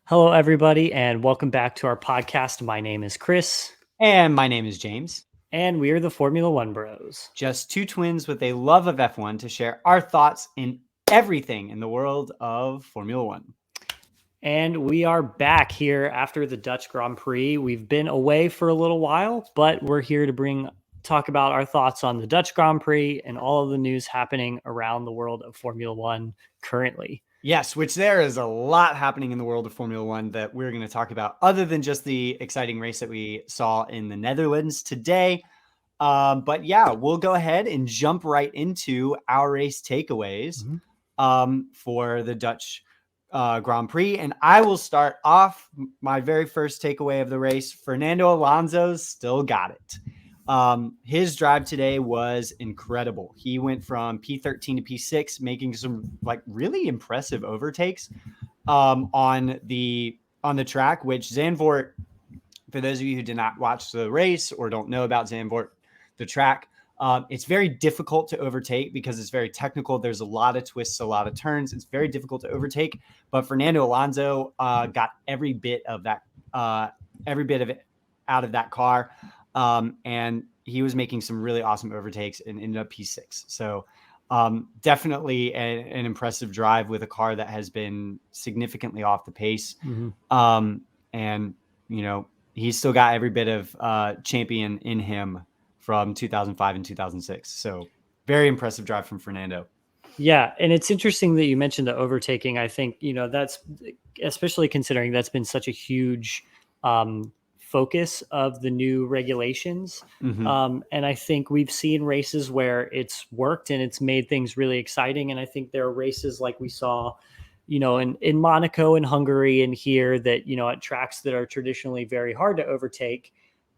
Hello, everybody, and welcome back to our podcast. My name is Chris, And my name is James. and we are the Formula One Bros. Just two twins with a love of F1 to share our thoughts in everything in the world of Formula One. And we are back here after the Dutch Grand Prix. We've been away for a little while, but we're here to talk about our thoughts on the Dutch Grand Prix and all of the news happening around the world of Formula One currently. Yes, which there is a lot happening in the world of Formula One that we're going to talk about, other than just the exciting race that we saw in the Netherlands today. But yeah, we'll go ahead and jump right into our race takeaways for the Dutch Grand Prix. And I will start off my very first takeaway of the race. Fernando Alonso still got it. His drive today was incredible. He went from P13 to P6, making some really impressive overtakes on the track, which Zandvoort, for those of you who did not watch the race or don't know about Zandvoort, the track, it's very difficult to overtake because it's very technical. There's a lot of twists, a lot of turns. It's very difficult to overtake. But Fernando Alonso got every bit of it out of that car. And he was making some really awesome overtakes and ended up P6. So definitely an impressive drive with a car that has been significantly off the pace. And, you know, he's still got every bit of champion in him from 2005 and 2006. So very impressive drive from Fernando. Yeah, and it's interesting that you mentioned the overtaking. I think, that's especially considering that's been such a huge focus of the new regulations. And I think we've seen races where it's worked and it's made things really exciting. And I think there are races like we saw, in Monaco and Hungary and here that, at tracks that are traditionally very hard to overtake.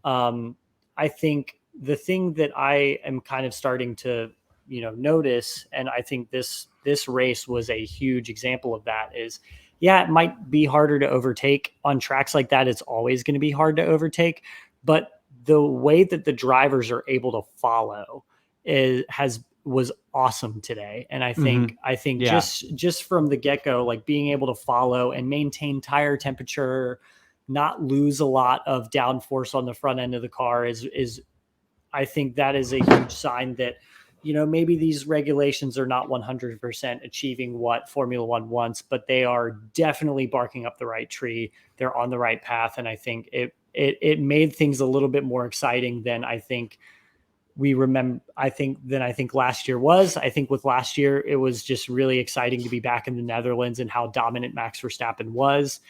I think the thing that I am kind of starting to notice, and I think this race was a huge example of that, is it might be harder to overtake on tracks like that. It's always going to be hard to overtake, but the way that the drivers are able to follow was awesome today. And I think just from the get-go, like being able to follow and maintain tire temperature, not lose a lot of downforce on the front end of the car is I think that is a huge sign that, maybe these regulations are not 100% achieving what Formula One wants, but they are definitely barking up the right tree. They're on the right path. And I think it made things a little bit more exciting than I think we remember. I think last year was. I think with last year, it was just really exciting to be back in the Netherlands and how dominant Max Verstappen was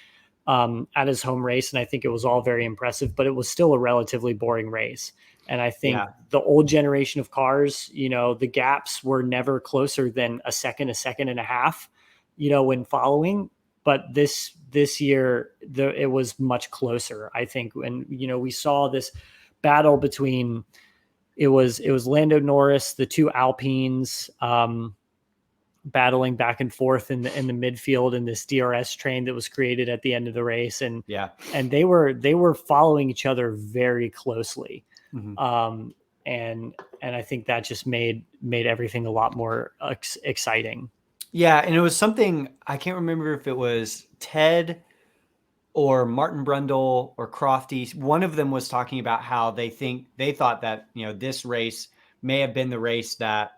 at his home race. And I think it was all very impressive, but it was still a relatively boring race. And I think the old generation of cars, the gaps were never closer than a second and a half, when following. But this year, it was much closer, I think. And, we saw this battle between, it was Lando Norris, the two Alpines, battling back and forth in the midfield in this DRS train that was created at the end of the race. And they were following each other very closely. And I think that just made everything a lot more exciting. Yeah, and it was something, I can't remember if it was Ted or Martin Brundle or Crofty. One of them was talking about how they thought that, this race may have been the race that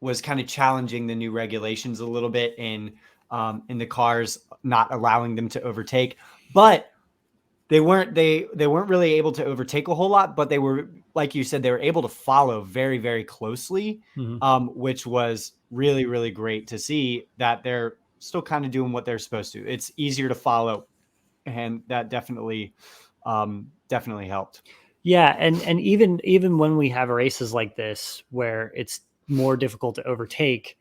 was kind of challenging the new regulations a little bit in the cars, not allowing them to overtake. But they weren't really able to overtake a whole lot, but they were, like you said, they were able to follow very, very closely, which was really, really great to see that they're still kind of doing what they're supposed to. It's easier to follow, and that definitely helped. Yeah, and even when we have races like this where it's more difficult to overtake,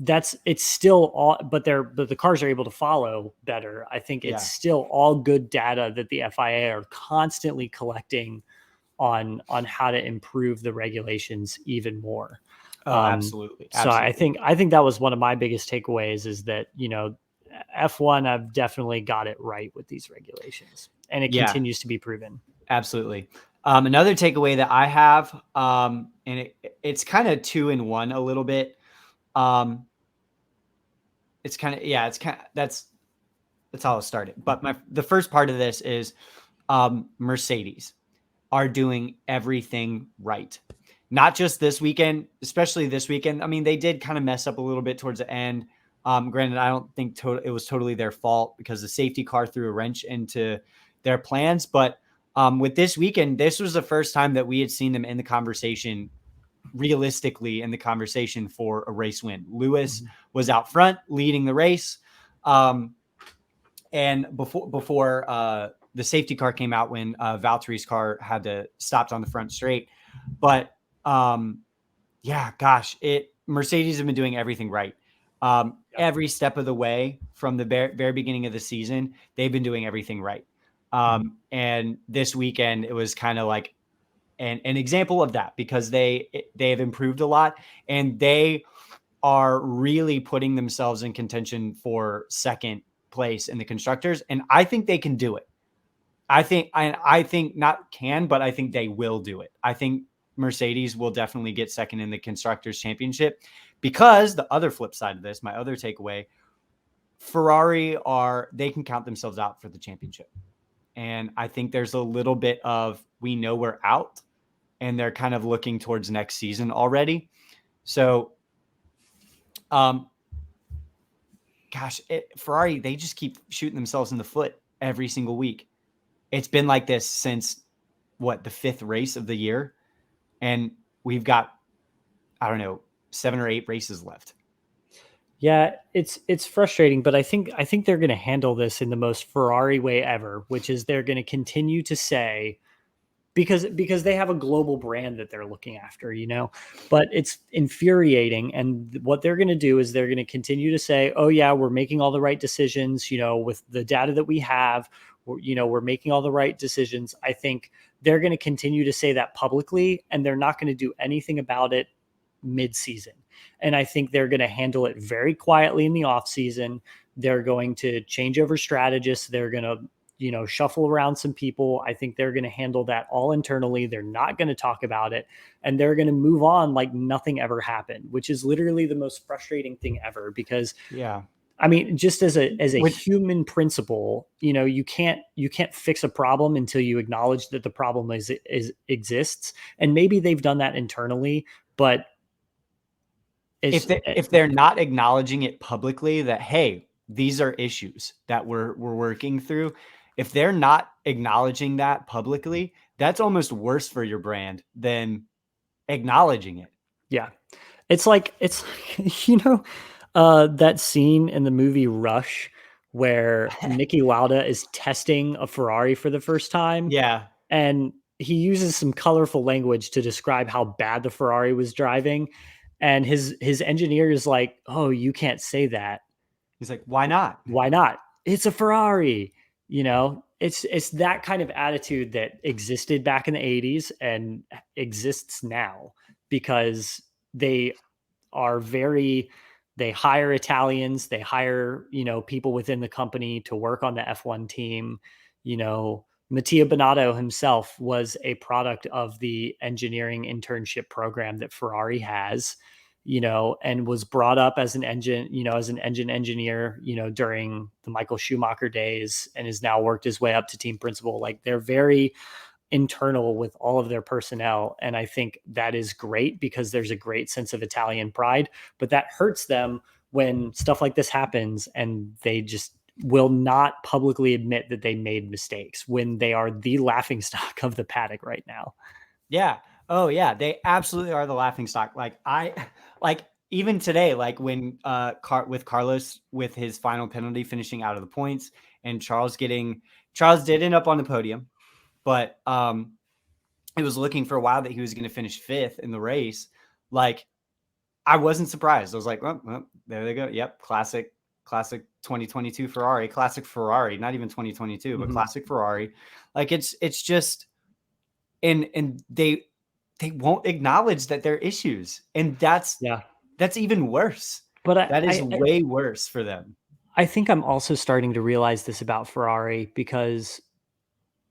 it's still all, but the cars are able to follow better. I think it's still all good data that the FIA are constantly collecting on how to improve the regulations even more. Absolutely. So I think that was one of my biggest takeaways, is that, F1 have definitely got it right with these regulations, and it continues to be proven. Absolutely. Another takeaway that I have, and it's kind of two in one a little bit. it's kind of, yeah, it's kind of, that's how I'll start it. But the first part of this is Mercedes are doing everything right. Not just this weekend, especially this weekend. I mean, they did kind of mess up a little bit towards the end. Granted, I don't think it was totally their fault because the safety car threw a wrench into their plans. But with this weekend, this was the first time that we had seen them in the conversation, realistically in the conversation for a race win. Lewis was out front leading the race. And before the safety car came out when Valtteri's car had to stopped on the front straight. But yeah, gosh, Mercedes have been doing everything right. Every step of the way from the very beginning of the season, they've been doing everything right. And this weekend, it was kind of like an example of that because they have improved a lot and they are really putting themselves in contention for second place in the constructors. And I think they can do it. I think not can, but I think they will do it. I think Mercedes will definitely get second in the constructors championship because the other flip side of this, my other takeaway, Ferrari they can count themselves out for the championship. And I think there's a little bit of, we know we're out and they're kind of looking towards next season already. So, Ferrari, they just keep shooting themselves in the foot every single week. It's been like this since the 5th race of the year. And we've got, I don't know, 7 or 8 races left. Yeah, it's frustrating, but I think they're going to handle this in the most Ferrari way ever, which is they're going to continue to say, because they have a global brand that they're looking after, but it's infuriating. And what they're going to do is they're going to continue to say, oh yeah, we're making all the right decisions, with the data that we have, we're making all the right decisions. I think they're going to continue to say that publicly, and they're not going to do anything about it mid-season. And I think they're going to handle it very quietly in the off season. They're going to change over strategists. They're going to, shuffle around some people. I think they're going to handle that all internally. They're not going to talk about it, and they're going to move on like nothing ever happened, which is literally the most frustrating thing ever. Because I mean, just as a human principle, you can't fix a problem until you acknowledge that the problem exists. And maybe they've done that internally, but if they're not acknowledging it publicly that, hey, these are issues that we're working through, if they're not acknowledging that publicly, that's almost worse for your brand than acknowledging it. Yeah. It's like that scene in the movie Rush where Niki Lauda is testing a Ferrari for the first time. Yeah. And he uses some colorful language to describe how bad the Ferrari was driving. And his engineer is like, oh, you can't say that. He's like, why not? Why not? It's a Ferrari. It's that kind of attitude that existed back in the 80s and exists now because they hire Italians, they hire, people within the company to work on the F1 team. Mattia Binotto himself was a product of the engineering internship program that Ferrari has, and was brought up as an engine engineer, during the Michael Schumacher days, and has now worked his way up to team principal. Like, they're very internal with all of their personnel. And I think that is great because there's a great sense of Italian pride, but that hurts them when stuff like this happens and they just will not publicly admit that they made mistakes when they are the laughingstock of the paddock right now. Yeah. Oh yeah. They absolutely are the laughingstock. Even today, like when with Carlos with his final penalty finishing out of the points and Charles did end up on the podium, but it was looking for a while that he was going to finish 5th in the race. Like, I wasn't surprised. I was like, well, there they go. Yep. Classic 2022 Ferrari, classic Ferrari, not even 2022, but classic Ferrari. Like, it's just, and they won't acknowledge that there are issues. And that's even worse. But that is way worse for them. I think I'm also starting to realize this about Ferrari because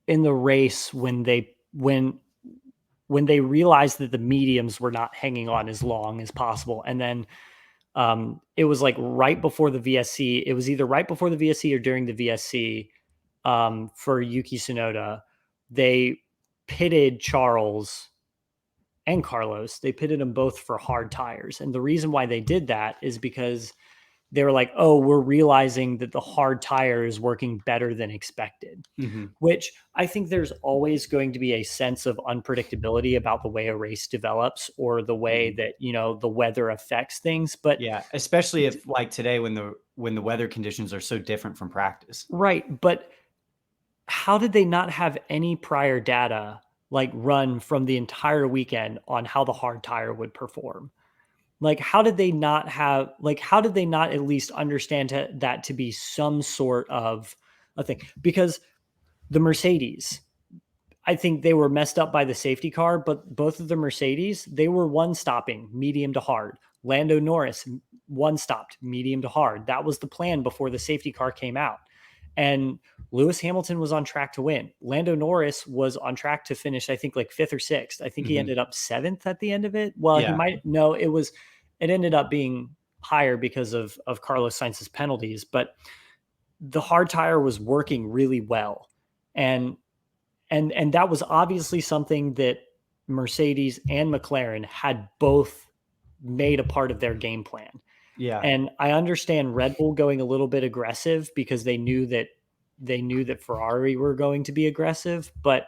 in the race, when they realized that the mediums were not hanging on as long as possible, and then It was like right before the VSC. It was either right before the VSC or during the VSC for Yuki Tsunoda. They pitted Charles and Carlos. They pitted them both for hard tires. And the reason why they did that is because they were like, oh, we're realizing that the hard tire is working better than expected, which I think there's always going to be a sense of unpredictability about the way a race develops or the way that, the weather affects things. But yeah, especially if like today when the weather conditions are so different from practice. Right. But how did they not have any prior data like run from the entire weekend on how the hard tire would perform? Like, how did they not at least understand that to be some sort of a thing? Because the Mercedes, I think they were messed up by the safety car, but both of the Mercedes, they were one stopping medium to hard. Lando Norris, one stopped medium to hard. That was the plan before the safety car came out. And Lewis Hamilton was on track to win. Lando Norris was on track to finish, I think, like 5th or 6th. I think he ended up 7th at the end of it. Well, he might, no, it ended up being higher because of Carlos Sainz's penalties, but the hard tire was working really well. And that was obviously something that Mercedes and McLaren had both made a part of their game plan. Yeah. And I understand Red Bull going a little bit aggressive because they knew that Ferrari were going to be aggressive, but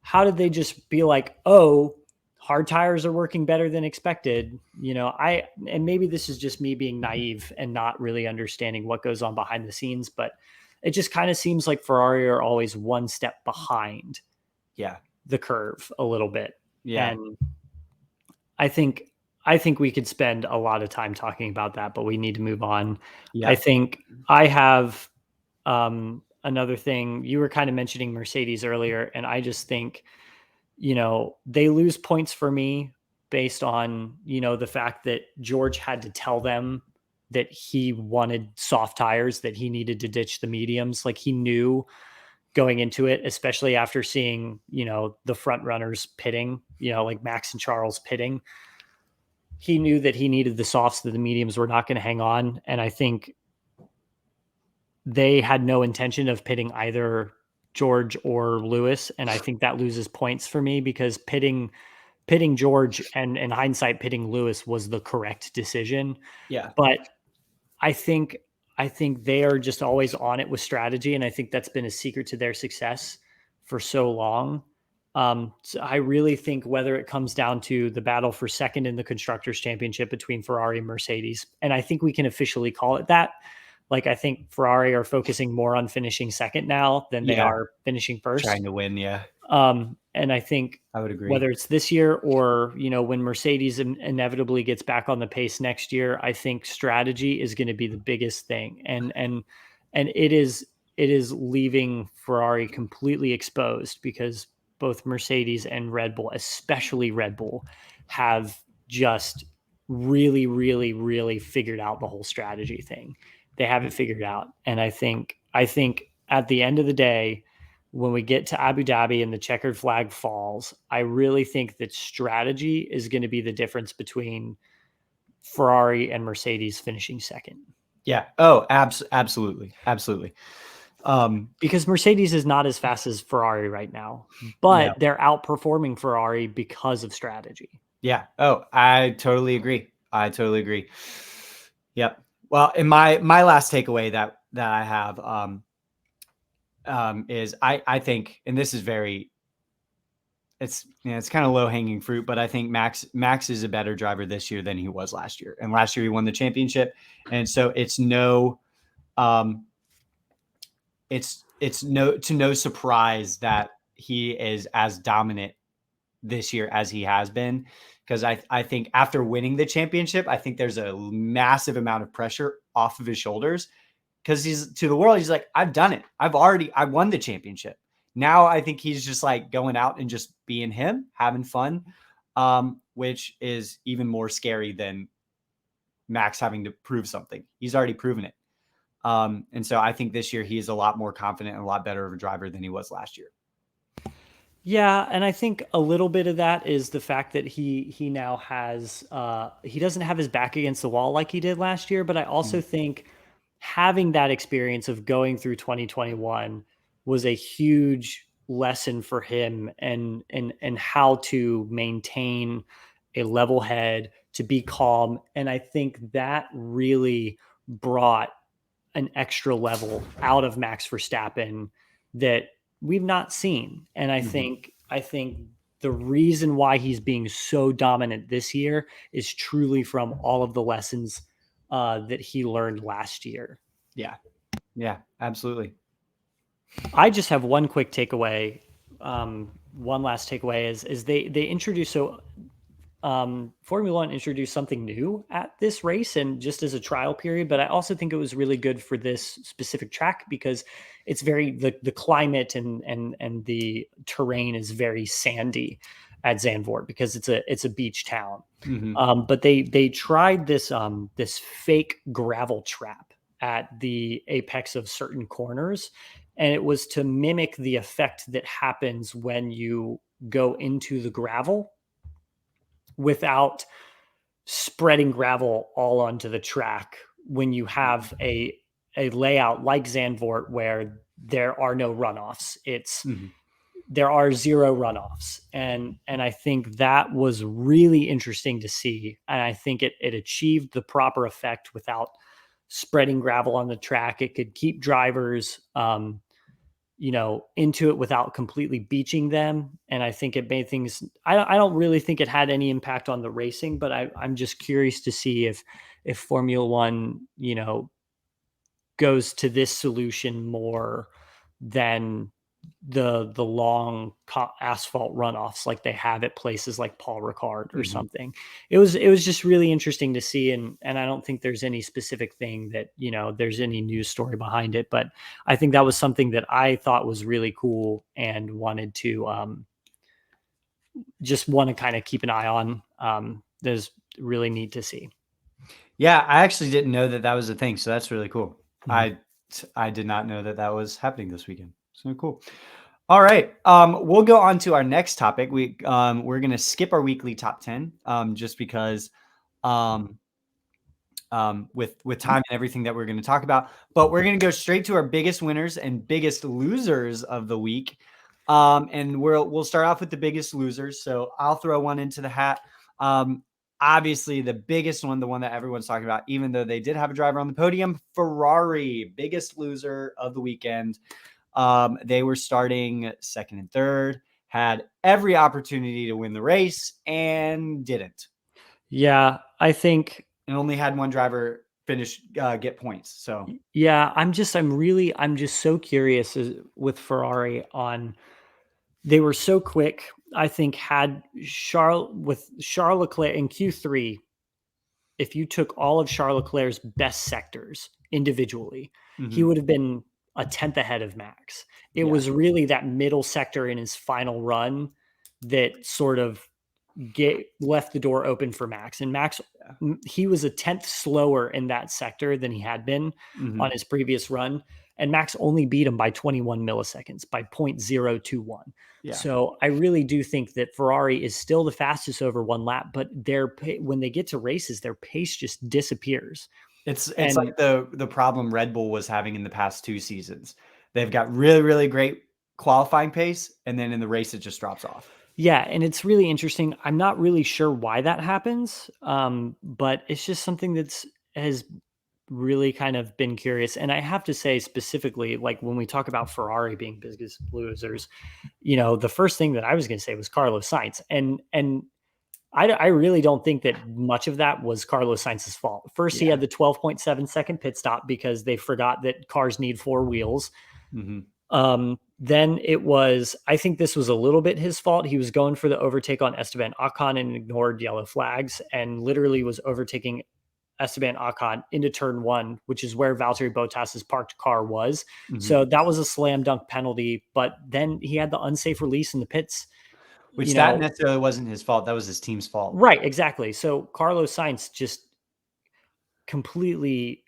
how did they just be like, oh, hard tires are working better than expected? And maybe this is just me being naive and not really understanding what goes on behind the scenes, but it just kind of seems like Ferrari are always one step behind the curve a little bit. Yeah. And I think we could spend a lot of time talking about that, but we need to move on. Yeah. I think I have another thing. You were kind of mentioning Mercedes earlier, and I just think, they lose points for me based on, the fact that George had to tell them that he wanted soft tires, that he needed to ditch the mediums. Like, he knew going into it, especially after seeing, the front runners pitting, like Max and Charles pitting. He knew that he needed the softs, that the mediums were not going to hang on. And I think they had no intention of pitting either George or Lewis. And I think that loses points for me because pitting George and in hindsight, pitting Lewis was the correct decision. Yeah. But I think they are just always on it with strategy. And I think that's been a secret to their success for so long. So I really think whether it comes down to the battle for second in the Constructors' Championship between Ferrari and Mercedes, and I think we can officially call it that. Like, I think Ferrari are focusing more on finishing second now than they are finishing first. Trying to win, yeah. And I think I would agree. Whether it's this year or, when Mercedes inevitably gets back on the pace next year, I think strategy is going to be the biggest thing. And it is leaving Ferrari completely exposed because both Mercedes and Red Bull, especially Red Bull, have just really, really, really figured out the whole strategy thing. They have it figured out. And I think at the end of the day, when we get to Abu Dhabi and the checkered flag falls, I really think that strategy is going to be the difference between Ferrari and Mercedes finishing second. Yeah. Oh, absolutely. Absolutely. Because Mercedes is not as fast as Ferrari right now, but they're outperforming Ferrari because of strategy. Yeah. Oh, I totally agree. Yep. Well, in my last takeaway that I have is I think, and this is it's kind of low hanging fruit, but I think Max is a better driver this year than he was last year. And last year he won the championship. And so it's no surprise that he is as dominant this year as he has been. Because I think after winning the championship, I think there's a massive amount of pressure off of his shoulders because he's to the world. He's like, I've done it. I won the championship. Now I think he's just like going out and just being him, having fun, which is even more scary than Max having to prove something. He's already proven it. And so I think this year he is a lot more confident and a lot better of a driver than he was last year. Yeah, and I think a little bit of that is the fact that he now has he doesn't have his back against the wall like he did last year, but I also Mhm. think having that experience of going through 2021 was a huge lesson for him and how to maintain a level head, to be calm, and I think that really brought an extra level out of Max Verstappen that we've not seen. And Mhm. I think the reason why he's being so dominant this year is truly from all of the lessons that he learned last year. Yeah. Yeah, absolutely. I just have one quick takeaway. One last takeaway is they introduced Formula One introduced something new at this race and just as a trial period. But I also think it was really good for this specific track because it's very the climate and the terrain is very sandy at Zandvoort because it's a beach town. Hmm. But they tried this fake gravel trap at the apex of certain corners, and it was to mimic the effect that happens when you go into the gravel without spreading gravel all onto the track when you have a layout like Zandvoort where there are no runoffs. It's Hmm. there are zero runoffs, and I think that was really interesting to see, and I think it achieved the proper effect without spreading gravel on the track. It could keep drivers into it without completely beaching them. And I think it made things, I don't really think it had any impact on the racing, but I'm just curious to see if Formula One, goes to this solution more than the long asphalt runoffs like they have at places like Paul Ricard or Hmm. something. It was just really interesting to see, and I don't think there's any specific thing that there's any news story behind it, but I think that was something that I thought was really cool and wanted to just want to kind of keep an eye on. There's really neat to see. Yeah, I actually didn't know that that was a thing, so that's really cool. Mhm. I did not know that that was happening this weekend. So cool. All right, we'll go on to our next topic. We're gonna skip our weekly top 10, just because um, with time and everything that we're going to talk about. But we're going to go straight to our biggest winners and biggest losers of the week. And we'll start off with the biggest losers. So I'll throw one into the hat. Um, Obviously, the biggest one, the one that everyone's talking about, even though they did have a driver on the podium, Ferrari, biggest loser of the weekend. They were starting second and third, had every opportunity to win the race, and didn't. Yeah, I think And only had one driver finish get points. So yeah, I'm just so curious with Ferrari on they were so quick. I think had Charles Leclerc in Q3, if you took all of Charles Leclerc's best sectors individually, he mhm. would have been a tenth ahead of Max. It Yeah, was really that middle sector in his final run that sort of left the door open for Max. And Max, yeah. he was a tenth slower in that sector than he had been Mhm. on his previous run. And Max only beat him by 21 milliseconds, by 0.021. Yeah. So I really do think that Ferrari is still the fastest over one lap, but when they get to races, their pace just disappears. It's And like the problem Red Bull was having in the past 2 seasons. They've got really, really great qualifying pace, and then in the race, it just drops off. yeah, and it's really interesting. I'm not really sure why that happens, but it's just something has really kind of been curious. And I have to say specifically, like when we talk about Ferrari being biggest losers, the first thing that I was going to say was Carlos Sainz, and I really don't think that much of that was Carlos Sainz's fault. First, he Yeah. had the 12.7-second pit stop because they forgot that cars need four wheels. Mhm. Then it was, I think this was a little bit his fault. He was going for the overtake on Esteban Ocon and ignored yellow flags and literally was overtaking Esteban Ocon into turn one, which is where Valtteri Bottas's parked car was. Mhm. So that was a slam dunk penalty. But then he had the unsafe release in the pits. Which You that know, necessarily wasn't his fault, that was his team's fault. right? Exactly. So Carlos Sainz just completely,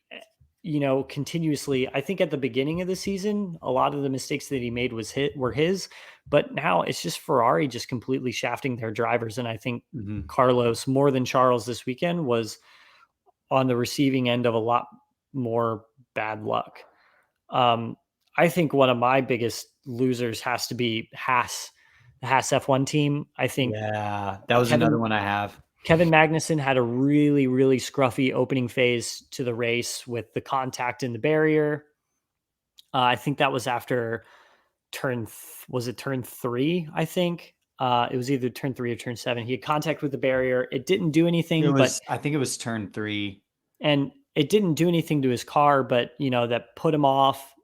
continuously, I think at the beginning of the season, a lot of the mistakes that he made were his, but now it's just Ferrari just completely shafting their drivers. And I think Carlos, more than Charles this weekend, was on the receiving end of a lot more bad luck. I think one of my biggest losers has to be Haas, the Haas F1 team. I think that was another one I have. Kevin Magnussen had a really, really scruffy opening phase to the race with the contact in the barrier. I think that was after turn 3? I think it was either turn 3 or turn 7. He had contact with the barrier. It didn't do anything, I think it was turn 3. And it didn't do anything to his car, but that put him off,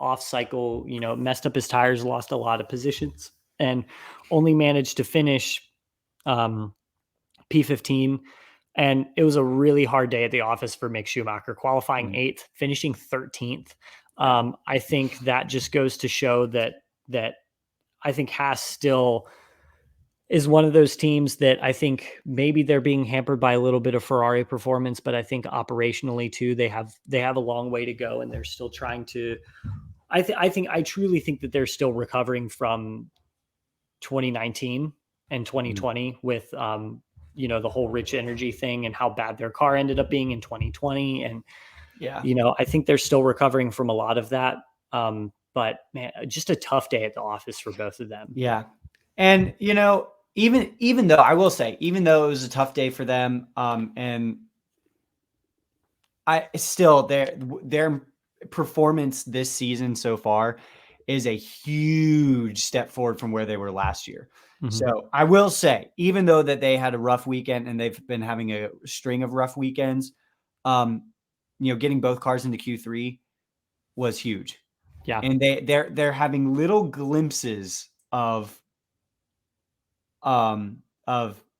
off cycle, messed up his tires, lost a lot of positions, and only managed to finish P15. And it was a really hard day at the office for Mick Schumacher, qualifying 8th, finishing 13th. I think that just goes to show that I think Haas still is one of those teams that I think maybe they're being hampered by a little bit of Ferrari performance, but I think operationally too, they have a long way to go, and they're still trying to. I truly think that they're still recovering from 2019 and 2020 with the whole rich energy thing and how bad their car ended up being in 2020, and I think they're still recovering from a lot of that. But man, just a tough day at the office for both of them. Yeah, and even though I will say, even though it was a tough day for them, and I still their performance this season so far is a huge step forward from where they were last year. So I will say, even though that they had a rough weekend and they've been having a string of rough weekends, getting both cars into Q3 was huge. Yeah, and they're having little glimpses of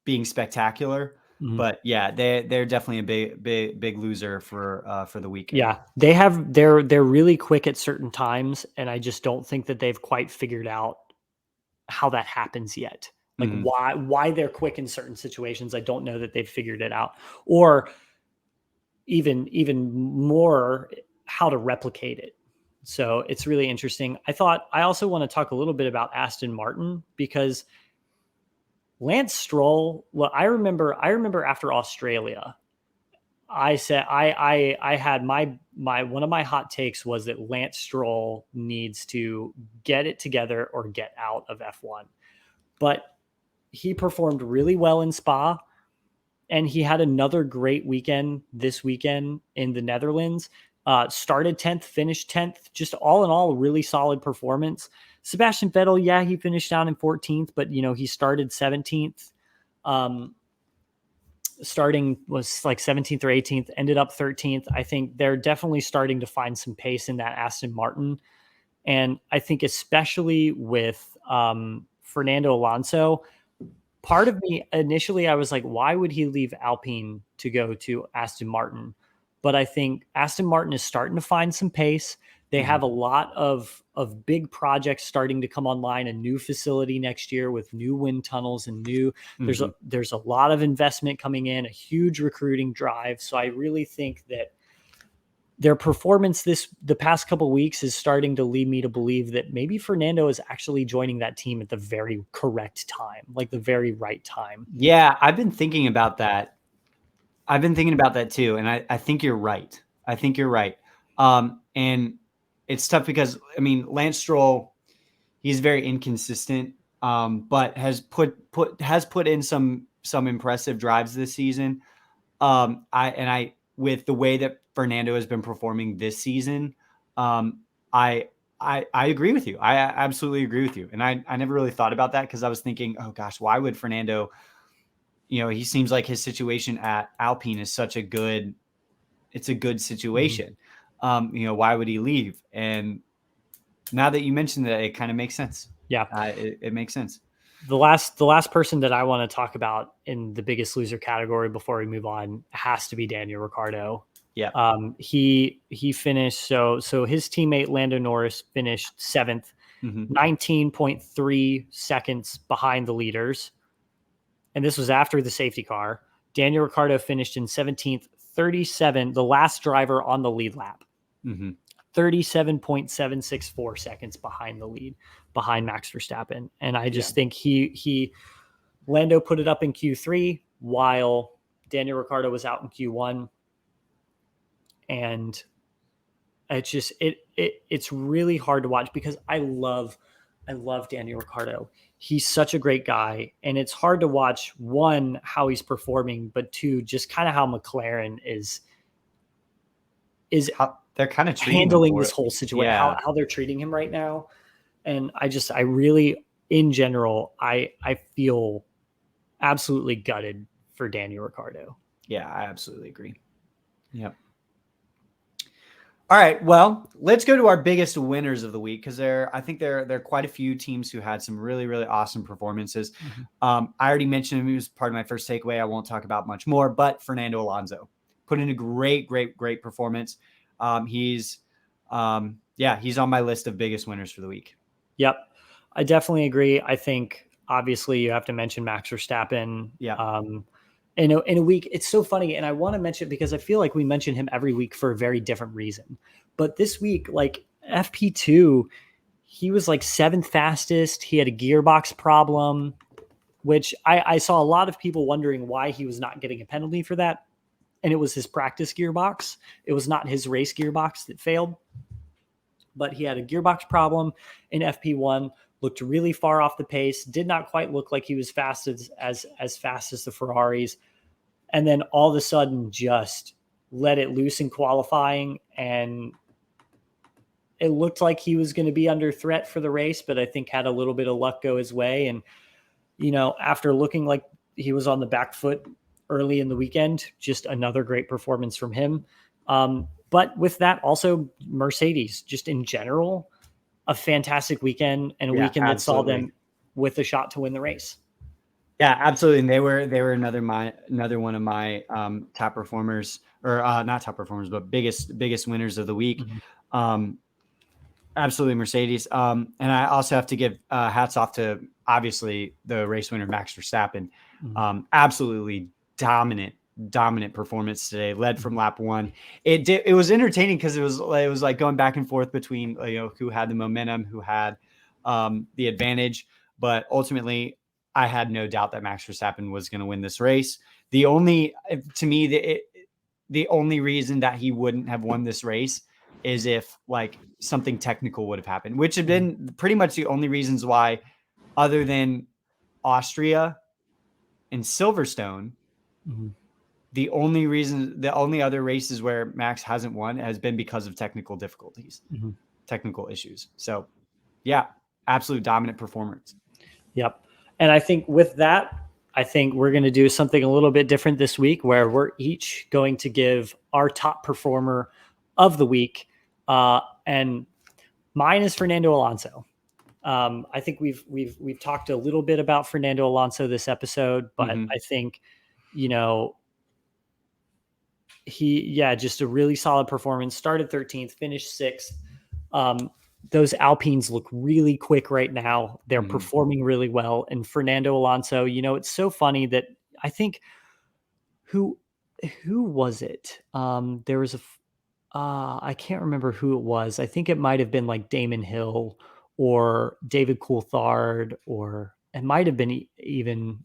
being spectacular, but yeah, they're definitely a big loser for the weekend. Yeah, they're really quick at certain times, and I just don't think that they've quite figured out how that happens yet. Like why they're quick in certain situations. I don't know that they've figured it out, or even more how to replicate it. So it's really interesting. I also want to talk a little bit about Aston Martin, because Lance Stroll, well, I remember after Australia, I said I had my one of my hot takes was that Lance Stroll needs to get it together or get out of F1. But he performed really well in Spa, and he had another great weekend this weekend in the Netherlands. Started 10th, finished 10th, just all in all, a really solid performance. Sebastian Vettel, yeah, he finished down in 14th, but he started 17th. Starting was like 17th or 18th, ended up 13th. I think they're definitely starting to find some pace in that Aston Martin. And I think especially with Fernando Alonso, part of me initially, I was like, why would he leave Alpine to go to Aston Martin? But I think Aston Martin is starting to find some pace. They have a lot of big projects starting to come online, a new facility next year with new wind tunnels and there's a lot of investment coming in, a huge recruiting drive. So I really think that their performance the past couple of weeks is starting to lead me to believe that maybe Fernando is actually joining that team at the very correct time, like the very right time. Yeah, I've been thinking about that. I've been thinking about that too, and I think you're right. And it's tough because Lance Stroll, he's very inconsistent, but has put in some impressive drives this season. I with the way that Fernando has been performing this season, I agree with you. I absolutely agree with you. And I never really thought about that, because I was thinking, oh gosh, why would Fernando? He seems like his situation at Alpine is such a good situation. Why would he leave? And now that you mentioned that, it kind of makes sense. Yeah, it makes sense. The last person that I want to talk about in the biggest loser category before we move on has to be Daniel Ricardo. Yeah. He finished, so his teammate Lando Norris finished 7th, 19.3 seconds behind the leaders. And this was after the safety car. Daniel Ricardo finished in 17th, the last driver on the lead lap, Mm-hmm. 37.764 seconds behind the lead, behind Max Verstappen. And I just think Lando put it up in Q3 while Daniel Ricciardo was out in Q1. And it's just, it's really hard to watch because I love Daniel Ricciardo. He's such a great guy. And it's hard to watch, one, how he's performing, but two, just kind of how McLaren is how they're kind of handling this whole situation, yeah. how they're treating him right now. And I really, in general, I feel absolutely gutted for Daniel Ricciardo. Yeah, I absolutely agree. Yep. All right, well, let's go to our biggest winners of the week because I think there are quite a few teams who had some really, really awesome performances. I already mentioned him. He was part of my first takeaway. I won't talk about much more, but Fernando Alonso put in a great performance. He's on my list of biggest winners for the week. Yep, I definitely agree. I think obviously you have to mention Max Verstappen. Yeah. In a week, it's so funny, and I want to mention it because I feel like we mention him every week for a very different reason. But this week, like FP2, he was like 7th fastest. He had a gearbox problem, which I saw a lot of people wondering why he was not getting a penalty for that. And it was his practice gearbox. It was not his race gearbox that failed. But he had a gearbox problem in FP1, looked really far off the pace, did not quite look like he was fast as fast as the Ferraris. And then all of a sudden just let it loose in qualifying. And it looked like he was going to be under threat for the race, but I think had a little bit of luck go his way. And, after looking like he was on the back foot early in the weekend, just another great performance from him. But with that, also Mercedes, just in general, a fantastic weekend and a weekend that saw them with a shot to win the race. Yeah, absolutely. And they were another one of my top performers, or not top performers, but biggest winners of the week. Mm-hmm. Absolutely, Mercedes. And I also have to give hats off to obviously the race winner Max Verstappen. Mm-hmm. Absolutely dominant performance today. Led from lap 1. It was entertaining because it was like going back and forth between who had the momentum, who had the advantage, but ultimately I had no doubt that Max Verstappen was going to win this race. The only reason that he wouldn't have won this race is if like something technical would have happened, which had been pretty much the only reasons why, other than Austria and Silverstone, Mm-hmm. the only other races where Max hasn't won has been because of technical difficulties, technical issues. So yeah, absolute dominant performance. Yep. And I think with that, I think we're going to do something a little bit different this week where we're each going to give our top performer of the week. And mine is Fernando Alonso. I think we've talked a little bit about Fernando Alonso this episode, but I think, just a really solid performance. Started 13th, finished 6th. Those Alpines look really quick right now. They're performing really well. And Fernando Alonso, it's so funny that I think who was it? There was I can't remember who it was. I think it might have been like Damon Hill or David Coulthard, or it might have been even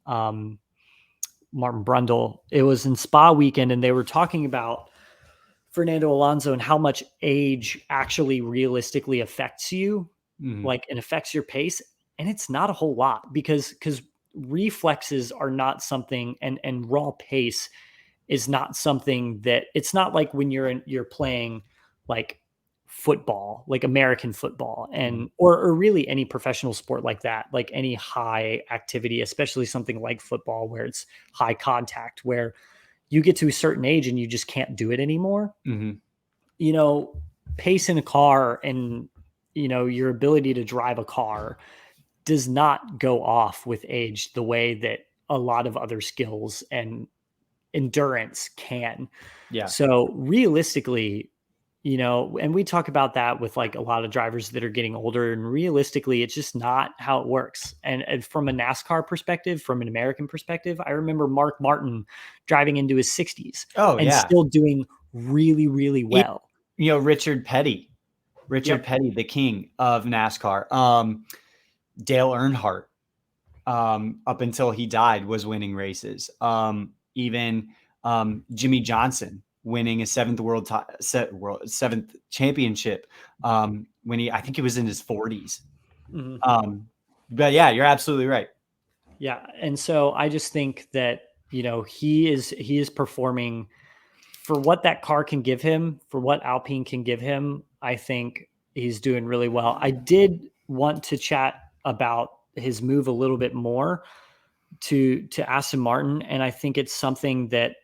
Martin Brundle. It was in Spa weekend, and they were talking about Fernando Alonso and how much age actually realistically affects you, like, and affects your pace. And it's not a whole lot because reflexes are not something, and raw pace is not something that, it's not like when you're playing like football, like American football, and or really any professional sport like that, like any high activity, especially something like football where it's high contact, where you get to a certain age and you just can't do it anymore. Pace in a car and, your ability to drive a car does not go off with age the way that a lot of other skills and endurance can. Yeah. So realistically, and we talk about that with like a lot of drivers that are getting older, and realistically, it's just not how it works. And from a NASCAR perspective, from an American perspective, I remember Mark Martin driving into his 60s Oh and yeah. still doing really, really well. Richard Petty, Yep. the king of NASCAR. Dale Earnhardt, up until he died, was winning races. Even Jimmy Johnson winning a seventh championship, when I think he was in his 40s. Mhm. But yeah, you're absolutely right. Yeah. And so I just think that, he is performing for what that car can give him, for what Alpine can give him. I think he's doing really well. I did want to chat about his move a little bit more to Aston Martin, and I think it's something that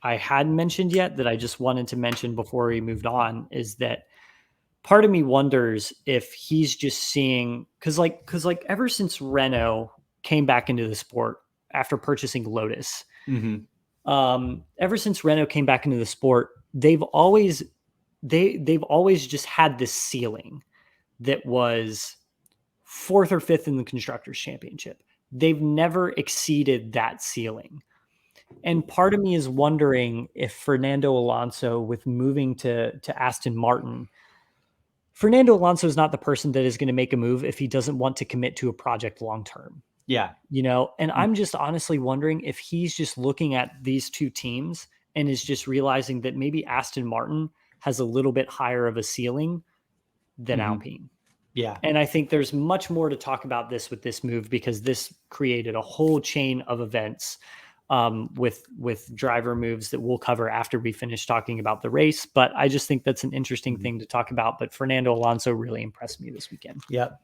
I hadn't mentioned yet that I just wanted to mention before we moved on, is that part of me wonders if he's just seeing, because ever since Renault came back into the sport after purchasing Lotus, Mm-hmm. ever since Renault came back into the sport, they've always just had this ceiling that was fourth or fifth in the constructors championship. They've never exceeded that ceiling. And part of me is wondering if Fernando Alonso, with moving to Aston Martin, Fernando Alonso is not the person that is going to make a move if he doesn't want to commit to a project long term. Yeah. And I'm just honestly wondering if he's just looking at these two teams and is just realizing that maybe Aston Martin has a little bit higher of a ceiling than Mm-hmm. Alpine. Yeah. And I think there's much more to talk about this with this move, because this created a whole chain of events, with driver moves that we'll cover after we finish talking about the race. But I just think that's an interesting thing to talk about. But Fernando Alonso really impressed me this weekend. Yep.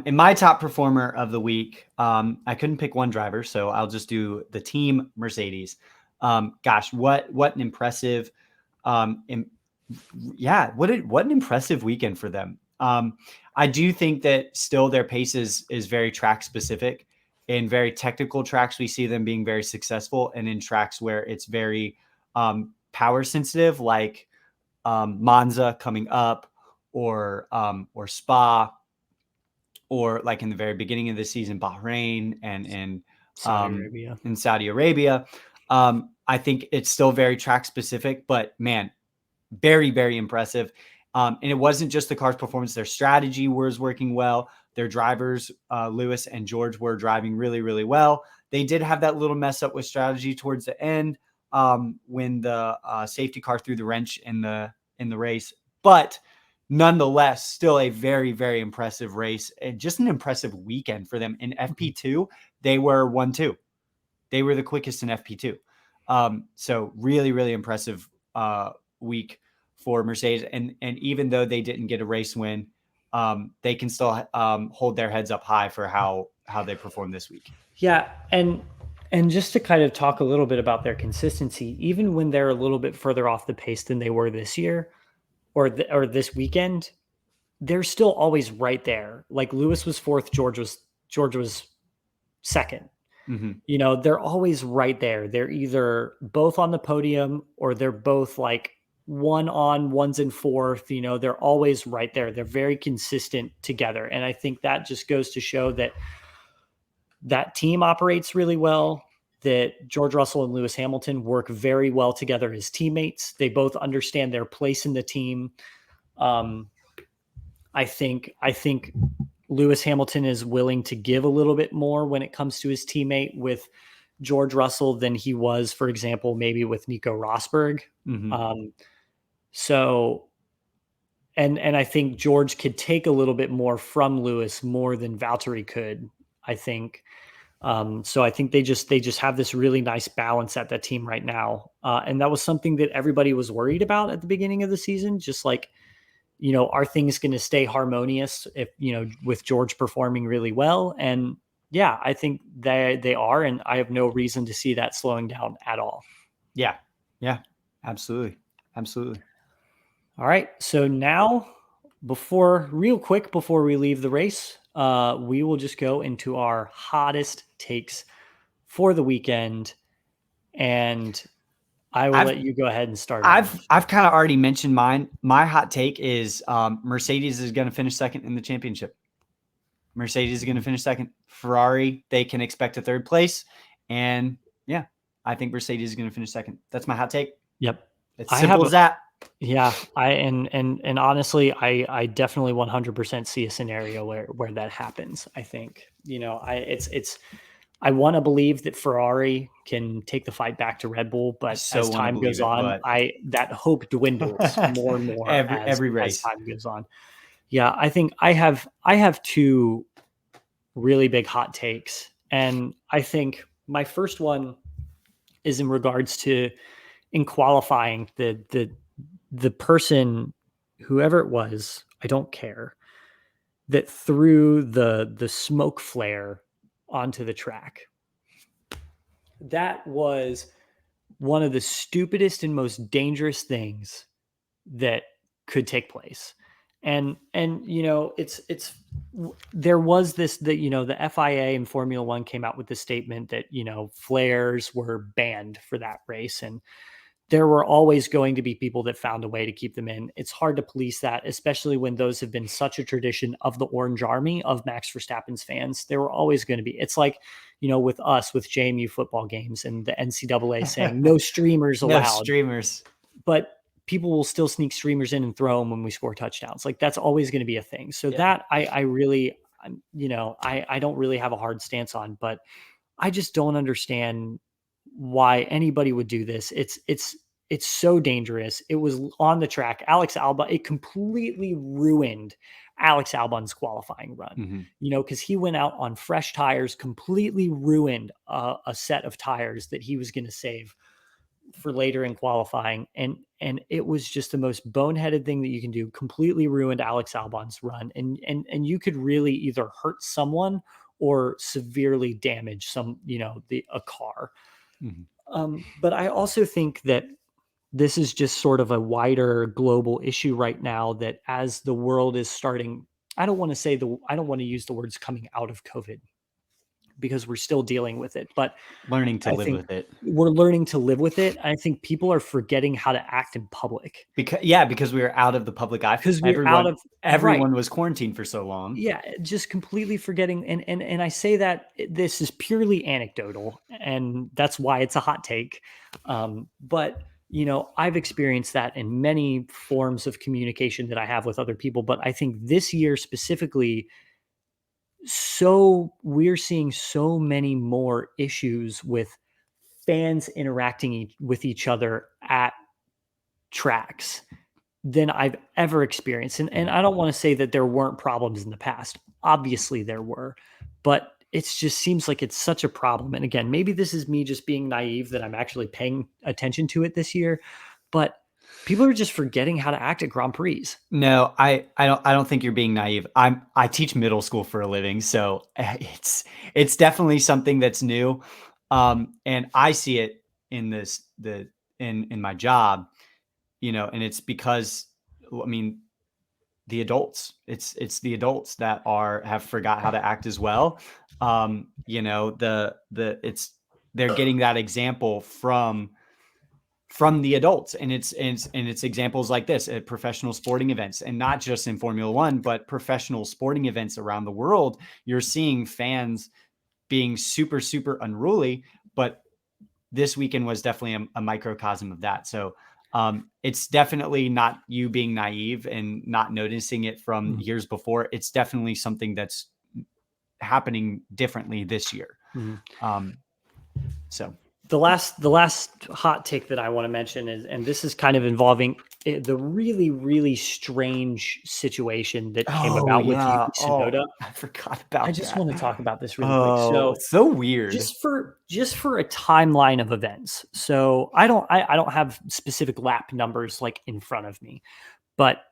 In my top performer of the week, I couldn't pick one driver, so I'll just do the team Mercedes. Gosh, what an impressive, what an impressive weekend for them. I do think that still their pace is very track specific. In very technical tracks, we see them being very successful, and in tracks where it's very power sensitive, like Monza coming up, or Spa, or like in the very beginning of the season, Bahrain and Saudi Arabia. in Saudi Arabia. I think it's still very track specific, but man, very, very impressive. And it wasn't just the car's performance. Their strategy was working well. Their drivers, Lewis and George, were driving really, really well. They did have that little mess up with strategy towards the end, when the safety car threw the wrench in the race. But nonetheless, still a very, very impressive race, and just an impressive weekend for them. In FP2, they were 1-2. They were the quickest in FP2. So really, really impressive week for Mercedes. And even though they didn't get a race win, they can still hold their heads up high for how they performed this week. Yeah, and just to kind of talk a little bit about their consistency, even when they're a little bit further off the pace than they were this year, or this weekend, they're still always right there. Like Lewis was fourth, George was second. Mm-hmm. They're always right there. They're either both on the podium, or they're both like one's in fourth. They're always right there. They're very consistent together. And I think that just goes to show that team operates really well, that George Russell and Lewis Hamilton work very well together as teammates. They both understand their place in the team. I think Lewis Hamilton is willing to give a little bit more when it comes to his teammate with George Russell than he was, for example, maybe with Nico Rosberg. Mm-hmm. And I think George could take a little bit more from Lewis, more than Valtteri could, I think. So I think they just have this really nice balance at that team right now. And that was something that everybody was worried about at the beginning of the season. Just like, are things going to stay harmonious if, with George performing really well? And yeah, I think they are. And I have no reason to see that slowing down at all. Yeah. Yeah, absolutely. Absolutely. All right. So now, real quick, before we leave the race, we will just go into our hottest takes for the weekend. And I will let you go ahead and start. I've kind of already mentioned mine. My hot take is Mercedes is going to finish second in the championship. Mercedes is going to finish second. Ferrari, they can expect a third place. And yeah, I think Mercedes is going to finish second. That's my hot take. Yep. It's simple as that. Yeah. And honestly, I definitely 100% see a scenario where that happens. I think, I want to believe that Ferrari can take the fight back to Red Bull, but as time goes on, that hope dwindles more and more every race as time goes on. Yeah, I think I have two really big hot takes, and I think my first one is in regards to in qualifying the person, whoever it was, I don't care, that threw the smoke flare onto the track. That was one of the stupidest and most dangerous things that could take place. And it's there was this, that the FIA and Formula One came out with the statement that flares were banned for that race, and there were always going to be people that found a way to keep them in. It's hard to police that, especially when those have been such a tradition of the Orange Army, of Max Verstappen's fans. There were always going to be. It's like, with us, with JMU football games and the NCAA saying no streamers allowed. No streamers. But people will still sneak streamers in and throw them when we score touchdowns. Like, that's always going to be a thing. So that I really, I don't really have a hard stance on, but I just don't understand why anybody would do this. It's so dangerous. It was on the track. Alex Albon, it completely ruined Alex Albon's qualifying run, because he went out on fresh tires, completely ruined a set of tires that he was going to save for later in qualifying. And it was just the most boneheaded thing that you can do. Completely ruined Alex Albon's run. And you could really either hurt someone or severely damage a car. But I also think that this is just sort of a wider global issue right now, that as the world is starting, I don't want to use the words coming out of COVID, because we're still dealing with it, but learning to live with it. We're learning to live with it. I think people are forgetting how to act in public. Because we were out of the public eye. Because everyone was quarantined for so long. Yeah, just completely forgetting. And I say that this is purely anecdotal, and that's why it's a hot take. But I've experienced that in many forms of communication that I have with other people. But I think this year specifically, we're seeing so many more issues with fans interacting with each other at tracks than I've ever experienced. And I don't want to say that there weren't problems in the past. Obviously there were, but it just seems like it's such a problem. And again, maybe this is me just being naive that I'm actually paying attention to it this year, but people are just forgetting how to act at Grand Prix. No, I don't think you're being naive. I teach middle school for a living, so it's definitely something that's new. And I see it in in my job, and it's because, the adults, it's the adults that have forgot how to act as well. They're getting that example from the adults, and it's examples like this at professional sporting events, and not just in Formula One, but professional sporting events around the world. You're seeing fans being super, super unruly, but this weekend was definitely a microcosm of that. So it's definitely not you being naive and not noticing it from years before. It's definitely something that's happening differently this year. So the last hot take that I want to mention is, and this is kind of involving the really, really strange situation that came about with Yuki Tsunoda. I forgot about that. I just want to talk about this really quick. So weird. Just for a timeline of events. So I don't have specific lap numbers like in front of me, but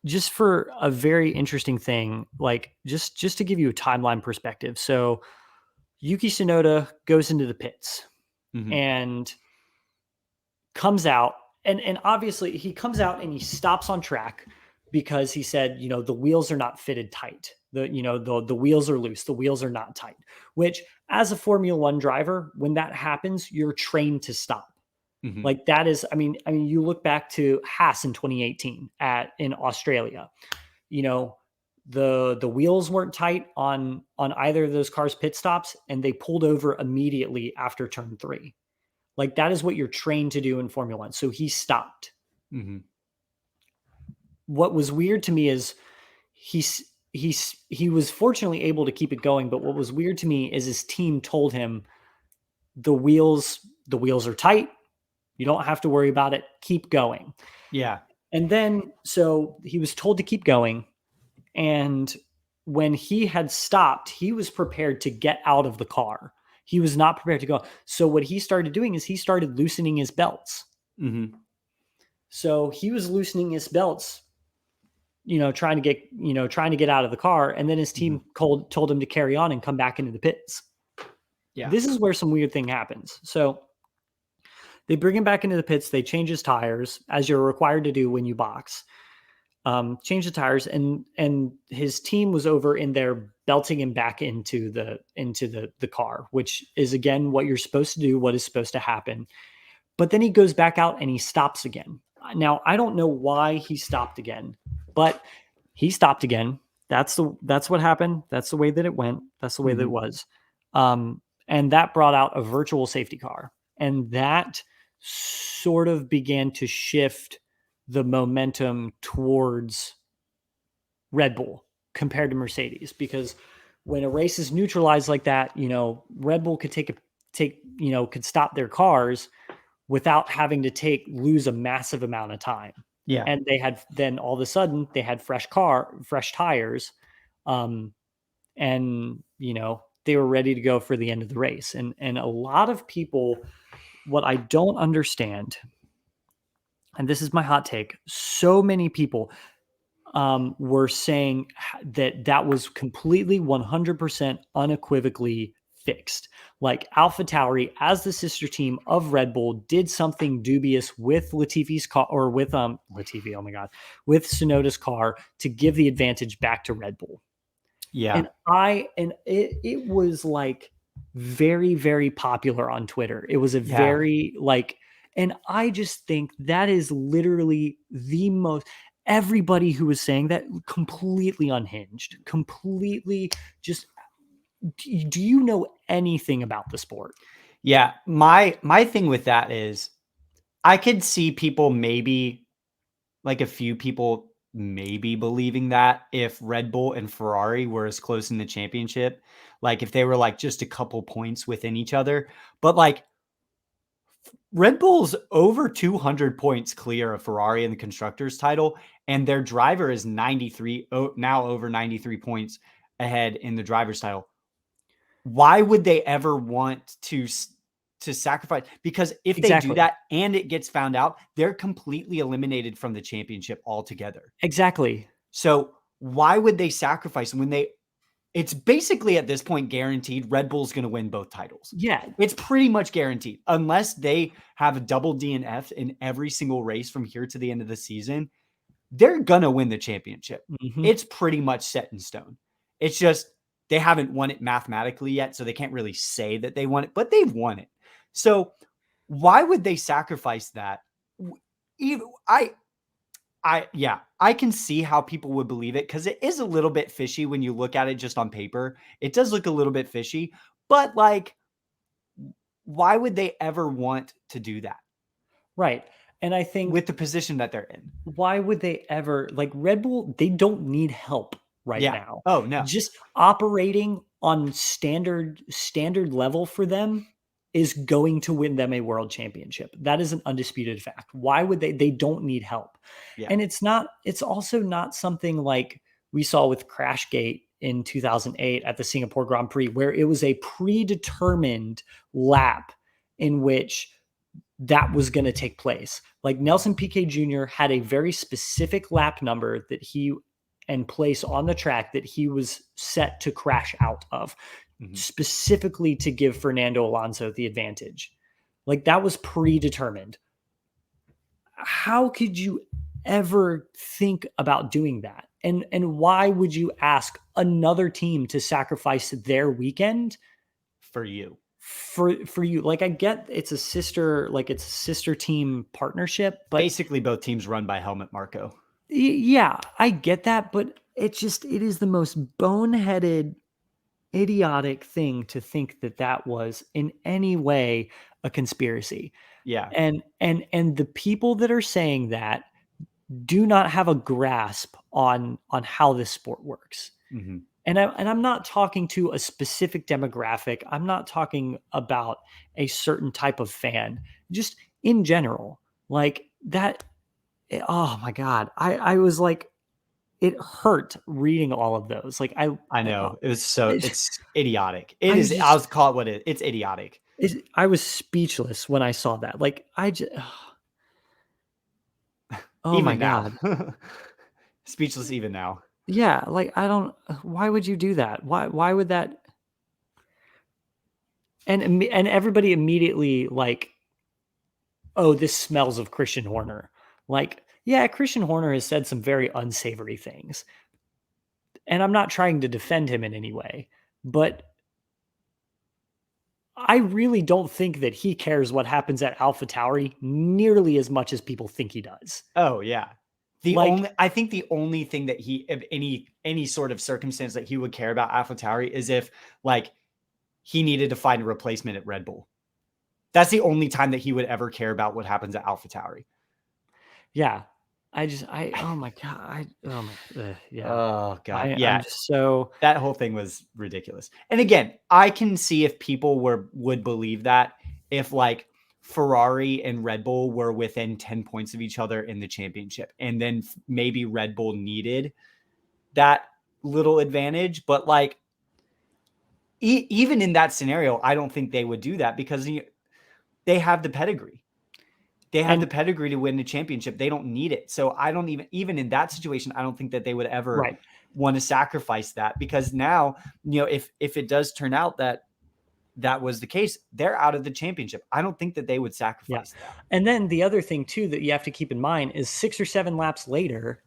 just for a very interesting thing, like just to give you a timeline perspective. So Yuki Tsunoda goes into the pits and comes out, and obviously he comes out and he stops on track because he said, the wheels are not fitted tight. The wheels are loose. The wheels are not tight, which as a Formula One driver, when that happens, you're trained to stop. Mhm. Like that is, I mean, you look back to Haas in 2018 in Australia, you know, the wheels weren't tight on either of those cars' pit stops, and they pulled over immediately after turn 3. Like that is what you're trained to do in Formula One. So he stopped. Mhm. What was weird to me is he was fortunately able to keep it going. But what was weird to me is his team told him the wheels are tight. You don't have to worry about it. Keep going. Yeah. And then so he was told to keep going. And when he had stopped, he was prepared to get out of the car. He was not prepared to go. So what he started doing is he started loosening his belts. Mhm. So he was loosening his belts, trying to get out of the car. And then his team Mhm. told him to carry on and come back into the pits. Yeah. This is where some weird thing happens. So they bring him back into the pits. They change his tires, as you're required to do when you box. Change the tires, and his team was over in there belting him back into the car, which is again what you're supposed to do, what is supposed to happen. But then he goes back out and he stops again. Now I don't know why he stopped again, but he stopped again. That's what happened. That's the way that it went. That's the way that it Mhm. was. And that brought out a virtual safety car, and that sort of began to shift the momentum towards Red Bull compared to Mercedes, because when a race is neutralized like that, Red Bull could could stop their cars without having to lose a massive amount of time. Yeah. And then all of a sudden they had fresh tires. Um, and they were ready to go for the end of the race. And a lot of people, what I don't understand, and this is my hot take, so many people were saying that was completely 100% unequivocally fixed. Like AlphaTauri, as the sister team of Red Bull, did something dubious with Latifi's car, or with Latifi, oh my god, with Tsunoda's car, to give the advantage back to Red Bull. Yeah. And it was like very, very popular on Twitter. It was a Yeah. very and I just think that is literally the most, everybody who was saying that, completely unhinged, completely just, do you know anything about the sport? Yeah. My thing with that is I could see people maybe, like a few people maybe believing that if Red Bull and Ferrari were as close in the championship, like if they were like just a couple points within each other. But like Red Bull's over 200 points clear of Ferrari in the constructors title, and their driver is 93, now over 93 points ahead in the driver's title. Why would they ever want to sacrifice? Because if they do Exactly. that and it gets found out, they're completely eliminated from the championship altogether. Exactly. So why would they sacrifice when it's basically at this point guaranteed Red Bull's going to win both titles. Yeah. It's pretty much guaranteed unless they have a double DNF in every single race from here to the end of the season. They're going to win the championship. Mhm. It's pretty much set in stone. It's just they haven't won it mathematically yet, so they can't really say that they won it, but they've won it. So why would they sacrifice that? Even I can see how people would believe it, because it is a little bit fishy when you look at it just on paper. It does look a little bit fishy, but like, why would they ever want to do that Right. And I think, with the position that they're in? why would they ever, like, Red Bull, they don't need help right Yeah. now. Oh, no. Just operating on standard level for them is going to win them a world championship. That is an undisputed fact. Why would they don't need help. Yeah. And it's also not something like we saw with Crashgate in 2008 at the Singapore Grand Prix, where it was a predetermined lap in which that was going to take place. Like Nelson Piquet Jr. had a very specific lap number and place on the track that he was set to crash out of, specifically to give Fernando Alonso the advantage. Like that was predetermined. How could you ever think about doing that? And why would you ask another team to sacrifice their weekend For you. for you, like, I get it's a sister team partnership, but Basically, both teams run by Helmut Marko. yeah, I get that, but it is the most boneheaded, idiotic thing to think that that was in any way a conspiracy. Yeah. And the people that are saying that do not have a grasp on how this sport works. Mm-hmm. And I'm not talking to a specific demographic. I'm not talking about a certain type of fan, just in general. Like that. Oh my God. I was like, it hurt reading all of those. Like I know it was so it's, it's idiotic. I I'll just, call it what it's idiotic. I was speechless when I saw that. Like I just, oh my Even now. God. Speechless even now. Yeah. Like I don't, why would you do that? Why would that? And everybody immediately like, oh, this smells of Christian Horner. Like, yeah, Christian Horner has said some very unsavory things. And I'm not trying to defend him in any way, but I really don't think that he cares what happens at AlphaTauri nearly as much as people think he does. Oh yeah. Like, I think the only thing that he, if any sort of circumstance that he would care about AlphaTauri is if like he needed to find a replacement at Red Bull. That's the only time that he would ever care about what happens at AlphaTauri. yeah, oh my God, yeah. Oh God, yeah. I'm just so, That whole thing was ridiculous. And again, I can see if people would believe that if like Ferrari and Red Bull were within 10 points of each other in the championship, and then maybe Red Bull needed that little advantage. But like, even in that scenario, I don't think they would do that because they have the pedigree. They have the pedigree to win the championship. They don't need it. So I don't even in that situation, I don't think that they would ever want to sacrifice that, because now, if it does turn out that that was the case, they're out of the championship. I don't think that they would sacrifice that. And then the other thing too that you have to keep in mind is 6 or 7 laps later,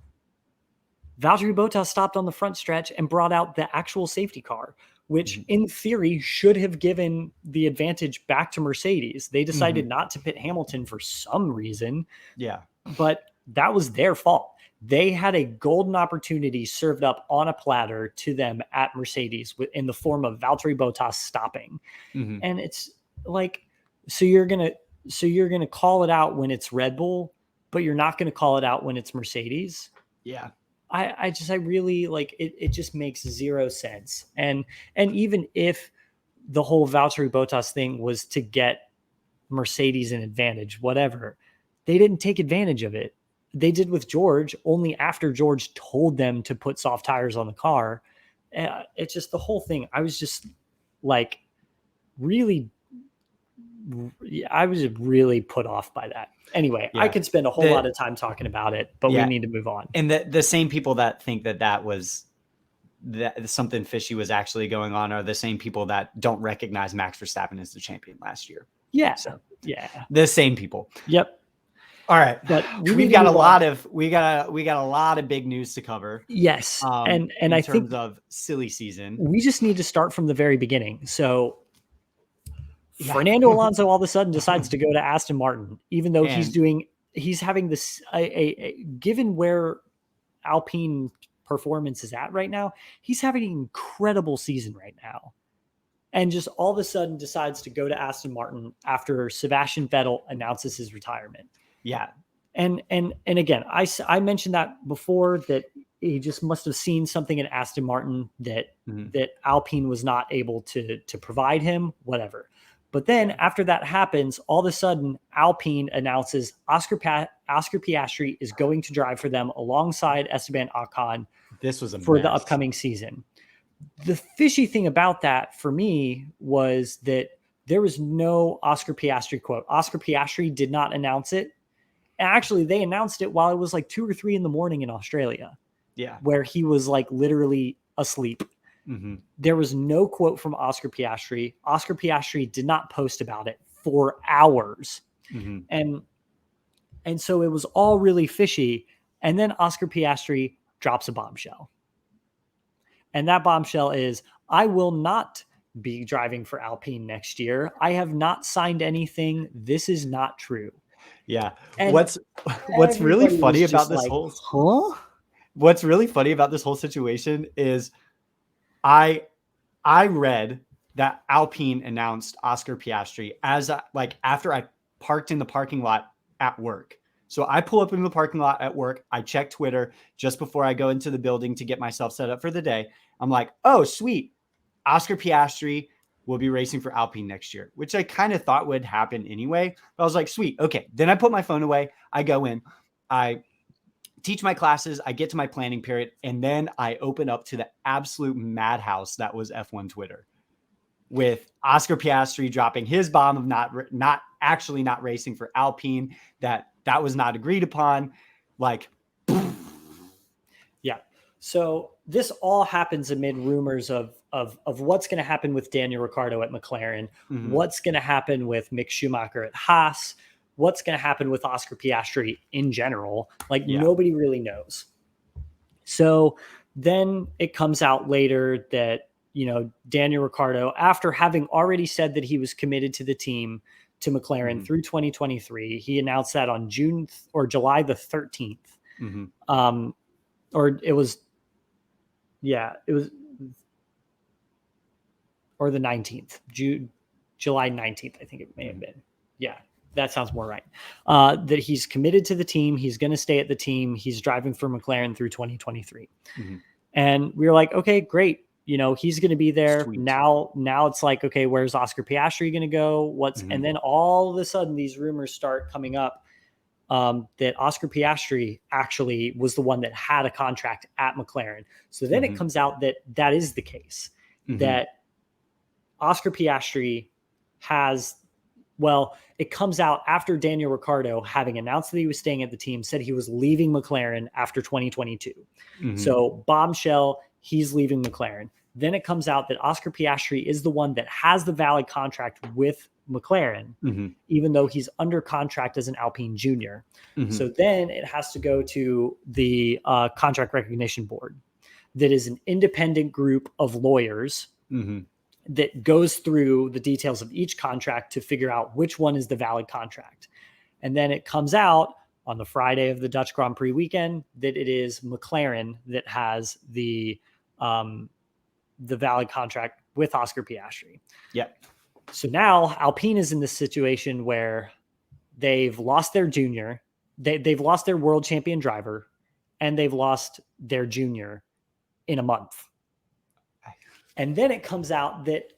Valtteri Bottas stopped on the front stretch and brought out the actual safety car, which in theory should have given the advantage back to Mercedes. They decided not to pit Hamilton for some reason. Yeah. But that was their fault. They had a golden opportunity served up on a platter to them at Mercedes in the form of Valtteri Bottas stopping. And it's like, so you're going to call it out when it's Red Bull, but you're not going to call it out when it's Mercedes. Yeah. I really like it. It just makes zero sense. And even if the whole Valtteri Bottas thing was to get Mercedes an advantage, whatever, they didn't take advantage of it. They did with George only after George told them to put soft tires on the car. It's just the whole thing. I was just like I was really put off by that. Anyway, I could spend a whole lot of time talking about it, but we need to move on. And the same people that think that was that something fishy was actually going on are the same people that don't recognize Max Verstappen as the champion last year. Yeah. So yeah, the same people. Yep. All right, but we've got a lot of big news to cover. Yes, and in I terms think of silly season, we just need to start from the very beginning. So Fernando Alonso all of a sudden decides to go to Aston Martin, even though he's having this given where Alpine performance is at right now, he's having an incredible season right now. And just all of a sudden decides to go to Aston Martin after Sebastian Vettel announces his retirement. Yeah. And again, I mentioned that before, that he just must have seen something in Aston Martin that Alpine was not able to provide him, whatever. But then after that happens, all of a sudden Alpine announces Oscar Piastri is going to drive for them alongside Esteban Ocon. This was for the upcoming season. The fishy thing about that for me was that there was no Oscar Piastri quote. Oscar Piastri did not announce it. And actually, they announced it while it was like 2 or 3 in the morning in Australia. Yeah. Where he was like literally asleep. There was no quote from Oscar Piastri. Oscar Piastri did not post about it for hours. And so it was all really fishy. And then Oscar Piastri drops a bombshell. And that bombshell is, I will not be driving for Alpine next year. I have not signed anything. This is not true. Yeah. And What's really everybody funny was about just this like, whole huh? what's really funny about this whole situation is I read that Alpine announced Oscar Piastri as like after I parked in the parking lot at work. So I pull up in the parking lot at work. I check Twitter just before I go into the building to get myself set up for the day. I'm like, oh, sweet. Oscar Piastri will be racing for Alpine next year, which I kind of thought would happen anyway. But I was like, sweet. Okay. Then I put my phone away. I go in. I teach my classes. I get to my planning period. And then I open up to the absolute madhouse that was F1 Twitter, with Oscar Piastri dropping his bomb of not racing for Alpine, that was not agreed upon. Like, Yeah. So this all happens amid rumors of what's going to happen with Daniel Ricciardo at McLaren, what's going to happen with Mick Schumacher at Haas, what's going to happen with Oscar Piastri in general. Like, nobody really knows. So then it comes out later that, Daniel Ricciardo, after having already said that he was committed to the team, to McLaren through 2023, he announced that on July the 13th. Or it was or the 19th, July 19th, I think it may have been. Yeah, that sounds more right. That he's committed to the team. He's going to stay at the team. He's driving for McLaren through 2023. And we were like, okay, great. He's going to be there. Sweet. Now it's like, okay, where's Oscar Piastri going to go? And then all of a sudden these rumors start coming up that Oscar Piastri actually was the one that had a contract at McLaren. So then it comes out that is the case, that Oscar Piastri it comes out after Daniel Ricciardo, having announced that he was staying at the team, said he was leaving McLaren after 2022. So bombshell, he's leaving McLaren. Then it comes out that Oscar Piastri is the one that has the valid contract with McLaren, even though he's under contract as an Alpine junior. So then it has to go to the contract recognition board, that is an independent group of lawyers that goes through the details of each contract to figure out which one is the valid contract. And then it comes out on the Friday of the Dutch Grand Prix weekend that it is McLaren that has the valid contract with Oscar Piastri. Yep. So now Alpine is in this situation where they've lost their junior, they've lost their world champion driver, and they've lost their junior in a month. And then it comes out that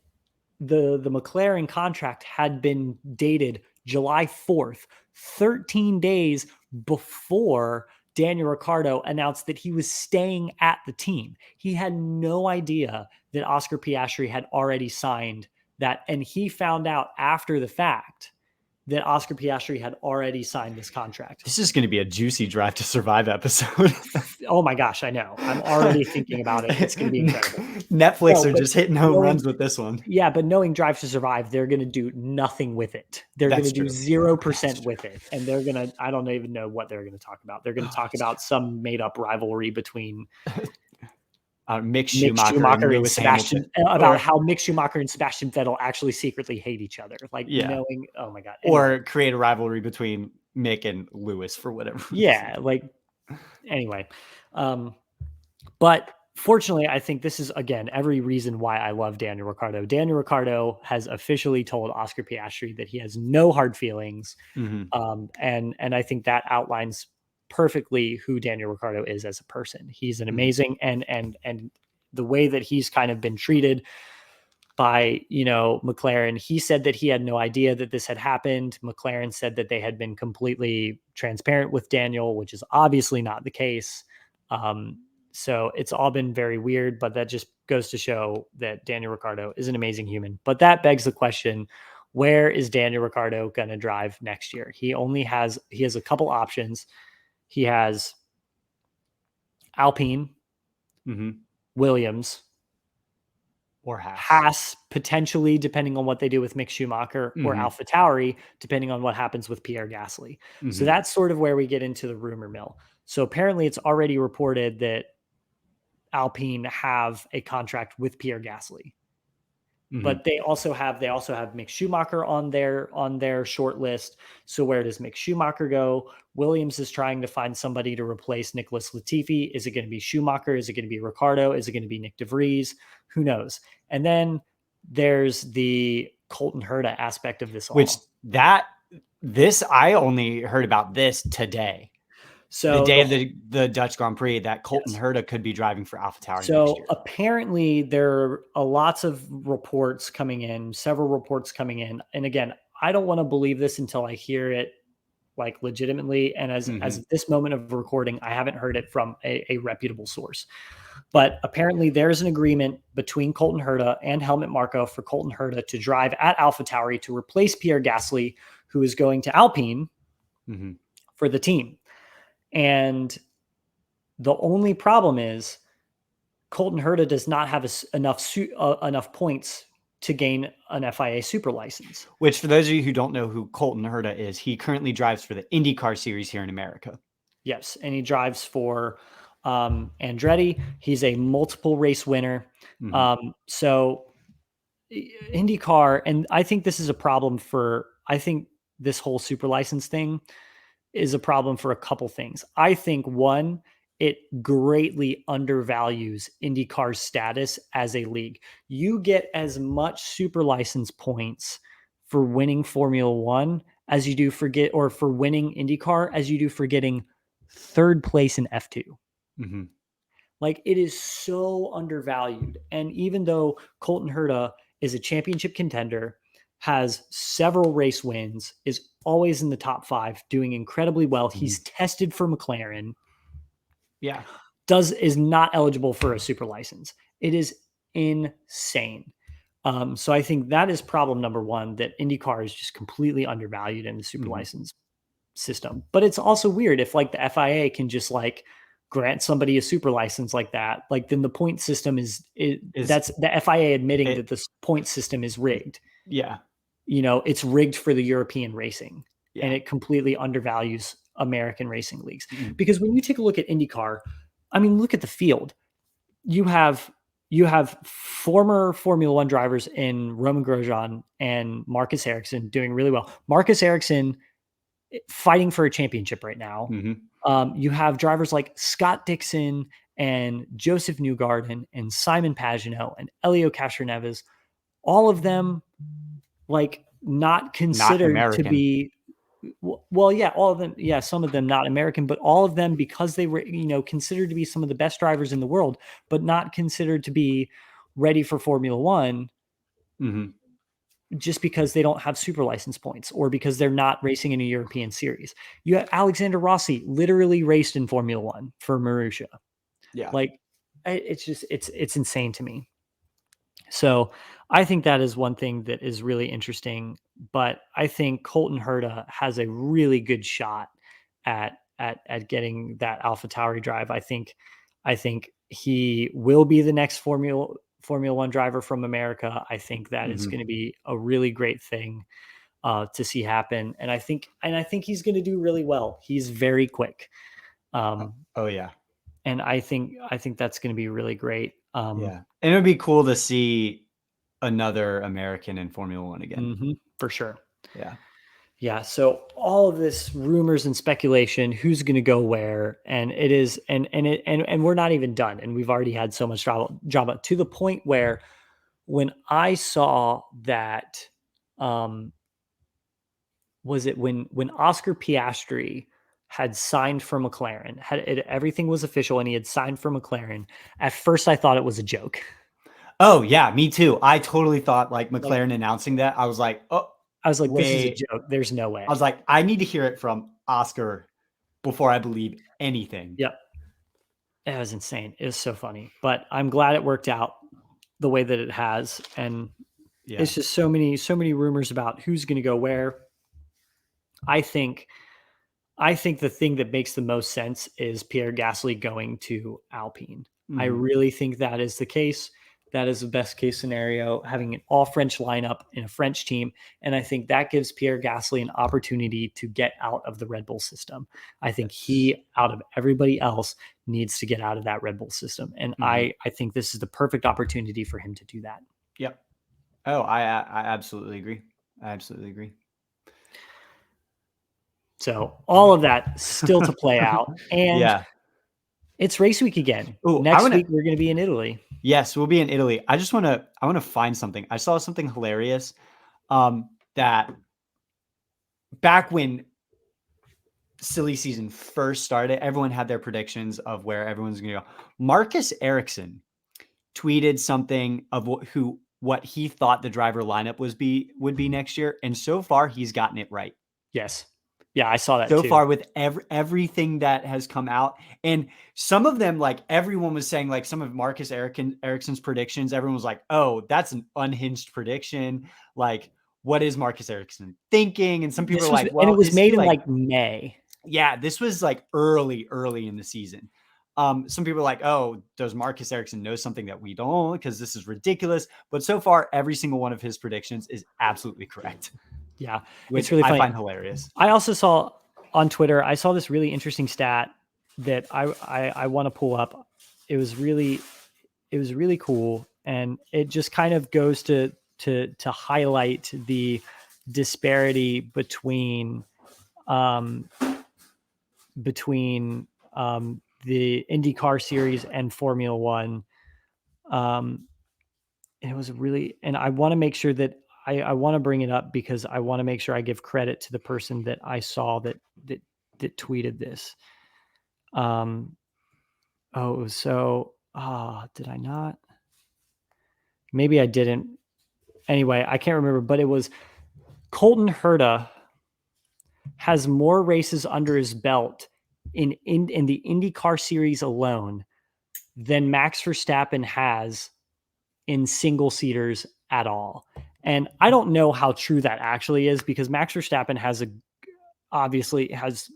the McLaren contract had been dated July 4th, 13 days before Daniel Ricciardo announced that he was staying at the team. He had no idea that Oscar Piastri had already signed that. And he found out after the fact that Oscar Piastri had already signed this contract. This is going to be a juicy Drive to Survive episode. Oh my gosh, I know. I'm already thinking about it. It's going to be incredible. Netflix are just hitting home runs with this one. Yeah, but knowing Drive to Survive, they're going to do nothing with it. They're going to do 0% with it. And they're going to, I don't even know what they're going to talk about. They're going to talk about some made up rivalry between Mick Schumacher and Sebastian, about how Mick Schumacher and Sebastian Vettel actually secretly hate each other. Like, knowing, oh my God. Anyway. Or create a rivalry between Mick and Lewis for whatever reason. Yeah, like, anyway. But fortunately, I think this is, again, every reason why I love Daniel Ricciardo. Daniel Ricciardo has officially told Oscar Piastri that he has no hard feelings. And I think that outlines perfectly who Daniel Ricciardo is as a person. He's an amazing, and the way that he's kind of been treated by, McLaren. He said that he had no idea that this had happened. McLaren said that they had been completely transparent with Daniel, which is obviously not the case. So it's all been very weird, but that just goes to show that Daniel Ricciardo is an amazing human. But that begs the question, where is Daniel Ricciardo going to drive next year? He has a couple options. He has Alpine, Williams, or Haas, potentially, depending on what they do with Mick Schumacher, or AlphaTauri, depending on what happens with Pierre Gasly. So that's sort of where we get into the rumor mill. So apparently it's already reported that Alpine have a contract with Pierre Gasly. But they also have Mick Schumacher on their short list. So where does Mick Schumacher go? Williams is trying to find somebody to replace Nicholas Latifi. Is it going to be Schumacher? Is it going to be Ricardo? Is it going to be Nick DeVries? Who knows? And then there's the Colton Herta aspect of this all. I only heard about this today. So the day of the Dutch Grand Prix, that Colton Herta could be driving for AlphaTauri next year. Apparently there are lots of reports coming in, several reports coming in. And again, I don't want to believe this until I hear it like legitimately. And as of this moment of recording, I haven't heard it from a reputable source. But apparently there's an agreement between Colton Herta and Helmut Marko for Colton Herta to drive at AlphaTauri to replace Pierre Gasly, who is going to Alpine for the team. And the only problem is Colton Herta does not have enough points to gain an FIA super license. Which, for those of you who don't know who Colton Herta is, he currently drives for the IndyCar series here in America. Yes, and he drives for Andretti. He's a multiple race winner. So IndyCar, and I think this is a problem I think this whole super license thing is a problem for a couple things. I think one, it greatly undervalues IndyCar's status as a league. You get as much super license points for winning Formula One as you do for winning IndyCar as you do for getting third place in F2. Like, it is so undervalued. And even though Colton Herta is a championship contender, has several race wins, is always in the top 5, doing incredibly well. He's tested for McLaren. Yeah. Is not eligible for a super license. It is insane. So I think that is problem number one, that IndyCar is just completely undervalued in the super license system. But it's also weird if like the FIA can just like grant somebody a super license like that, like then the point system that's the FIA admitting that the point system is rigged. Yeah. It's rigged for the European racing, and it completely undervalues American racing leagues. Because when you take a look at IndyCar, I mean, look at the field. You have former Formula One drivers in Roman Grosjean and Marcus Ericsson doing really well. Marcus Ericsson fighting for a championship right now. You have drivers like Scott Dixon and Joseph Newgarden and Simon Pagenaud and Elio Castroneves, all of them like not considered to be, well, yeah, all of them. Yeah. Some of them not American, but all of them, because they were, considered to be some of the best drivers in the world, but not considered to be ready for Formula One. Just because they don't have super license points or because they're not racing in a European series. You have Alexander Rossi literally raced in Formula One for Marussia. Yeah. Like, it's just, it's insane to me. So I think that is one thing that is really interesting, but I think Colton Herta has a really good shot at getting that AlphaTauri drive. I think he will be the next Formula One driver from America. I think that is going to be a really great thing to see happen. And I think he's going to do really well. He's very quick. Oh yeah. And I think that's going to be really great. And it would be cool to see another American in Formula One again. For sure. Yeah. Yeah. So all of this rumors and speculation, who's going to go where, and it is, and we're not even done. And we've already had so much drama to the point where when I saw that, was it when Oscar Piastri had signed for McLaren, everything was official and he had signed for McLaren. At first I thought it was a joke. Oh yeah, me too. I totally thought like McLaren announcing that. I was like, this is a joke. There's no way. I was like, I need to hear it from Oscar before I believe anything. Yep. It was insane. It was so funny, but I'm glad it worked out the way that it has. And it's just so many rumors about who's going to go where. I think the thing that makes the most sense is Pierre Gasly going to Alpine. I really think that is the case. That is the best case scenario, having an all French lineup in a French team. And I think that gives Pierre Gasly an opportunity to get out of the Red Bull system. I think he, out of everybody else, needs to get out of that Red Bull system. And I think this is the perfect opportunity for him to do that. Yep. Oh, I absolutely agree. I absolutely agree. So all of that still to play out. And Yeah. it's race week again. Oh, Next week, we're going to be in Italy. Yes, we'll be in Italy. I want to find something. I saw something hilarious. That back when silly season first started, everyone had their predictions of where everyone's going to go. Marcus Ericsson tweeted something of what he thought the driver lineup would be next year, and so far he's gotten it right. Yes. Yeah, I saw that So too. far with everything that has come out, and some of them, like everyone was saying, like some of Marcus Ericsson's predictions, everyone was like, "Oh, that's an unhinged prediction." Like, what is Marcus Ericsson thinking? And some people are like, and it "Well, was is he made in like?" like May. Yeah, this was like early in the season. Some people are like, "Oh, does Marcus Ericsson know something that we don't? Because this is ridiculous." But so far, every single one of his predictions is absolutely correct. Yeah, Which it's really I funny. find hilarious. I also saw on Twitter, I saw this really interesting stat that I want to pull up. It was really cool, and it just kind of goes to highlight the disparity between between the IndyCar series and Formula One. It was really, and I want to make sure that I want to bring it up because I want to make sure I give credit to the person that I saw that tweeted this. Oh, it was so, did I not? Maybe I didn't. Anyway, I can't remember, but it was Colton Herta has more races under his belt in the IndyCar series alone than Max Verstappen has in single seaters at all. And I don't know how true that actually is because Max Verstappen obviously has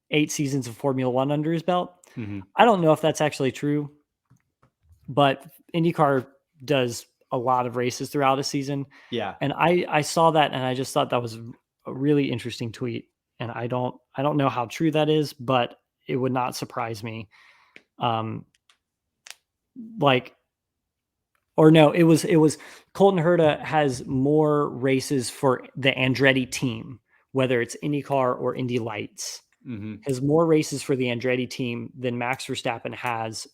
8 seasons of Formula One under his belt. Mm-hmm. I don't know if that's actually true, but IndyCar does a lot of races throughout a season. Yeah. And I saw that and I just thought that was a really interesting tweet. And I don't know how true that is, but it would not surprise me. Or no, it was Colton Herta has more races for the Andretti team, whether it's IndyCar or Indy Lights. Mm-hmm. Has more races for the Andretti team than Max Verstappen has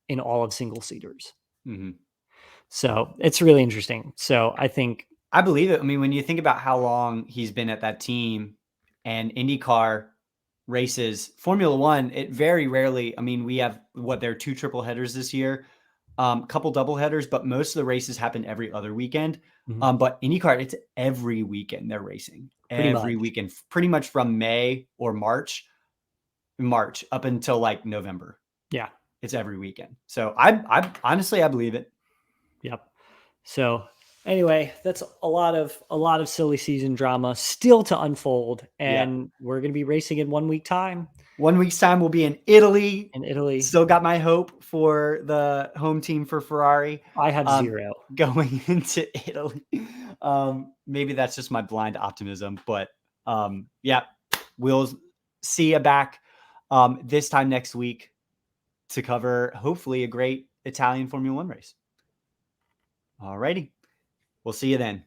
in all of single seaters. Mm-hmm. So it's really interesting. So I believe it. I mean, when you think about how long he's been at that team and IndyCar races, Formula One, it very rarely, I mean, we have there are 2 triple headers this year, couple double headers, but most of the races happen every other weekend. But IndyCar, it's every weekend they're racing. Every weekend, pretty much from May or March up until like November. Yeah. It's every weekend. So I honestly, I believe it. Yep. So anyway, that's a lot of silly season drama still to unfold. And we're going to be racing in 1 week time. 1 week's time we'll be in Italy. In Still got my hope for the home team for Ferrari. I have 0 going into Italy. Maybe that's just my blind optimism, but yeah, we'll see you back this time next week to cover hopefully a great Italian Formula One race. All righty. We'll see you then.